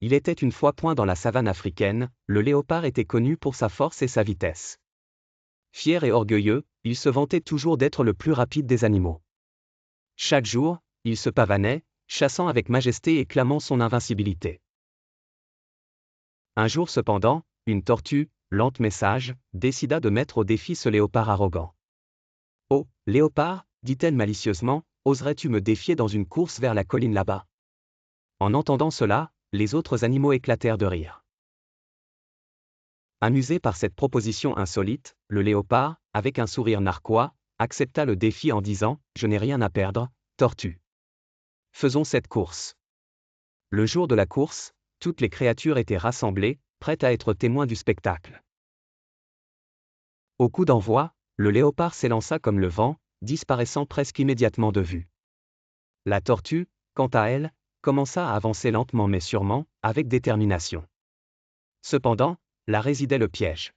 Il était une fois point dans la savane africaine, le léopard était connu pour sa force et sa vitesse. Fier et orgueilleux, il se vantait toujours d'être le plus rapide des animaux. Chaque jour, il se pavanait, chassant avec majesté et clamant son invincibilité. Un jour cependant, une tortue, lente mais sage, décida de mettre au défi ce léopard arrogant. « Oh, léopard, dit-elle malicieusement, oserais-tu me défier dans une course vers la colline là-bas ?» En entendant cela, les autres animaux éclatèrent de rire. Amusé par cette proposition insolite, le léopard, avec un sourire narquois, accepta le défi en disant « Je n'ai rien à perdre, tortue. Faisons cette course. » Le jour de la course, toutes les créatures étaient rassemblées, prêtes à être témoins du spectacle. Au coup d'envoi, le léopard s'élança comme le vent, disparaissant presque immédiatement de vue. La tortue, quant à elle, commença à avancer lentement mais sûrement, avec détermination. Cependant, là résidait le piège.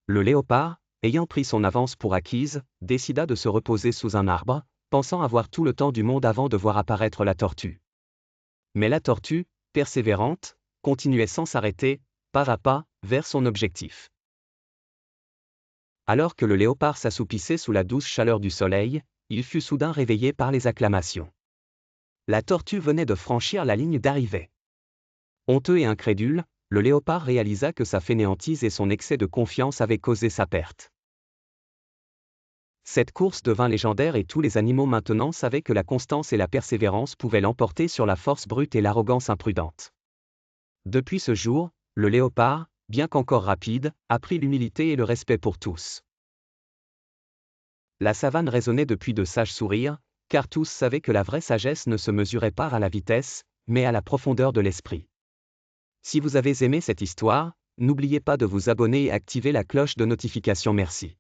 Le léopard, ayant pris son avance pour acquise, décida de se reposer sous un arbre, pensant avoir tout le temps du monde avant de voir apparaître la tortue. Mais la tortue, persévérante, continuait sans s'arrêter, pas à pas, vers son objectif. Alors que le léopard s'assoupissait sous la douce chaleur du soleil, il fut soudain réveillé par les acclamations. La tortue venait de franchir la ligne d'arrivée. Honteux et incrédule, le léopard réalisa que sa fainéantise et son excès de confiance avaient causé sa perte. Cette course devint légendaire et tous les animaux maintenant savaient que la constance et la persévérance pouvaient l'emporter sur la force brute et l'arrogance imprudente. Depuis ce jour, le léopard, bien qu'encore rapide, apprit l'humilité et le respect pour tous. La savane résonnait depuis de sages sourires, car tous savaient que la vraie sagesse ne se mesurait pas à la vitesse, mais à la profondeur de l'esprit. Si vous avez aimé cette histoire, n'oubliez pas de vous abonner et activer la cloche de notification. Merci.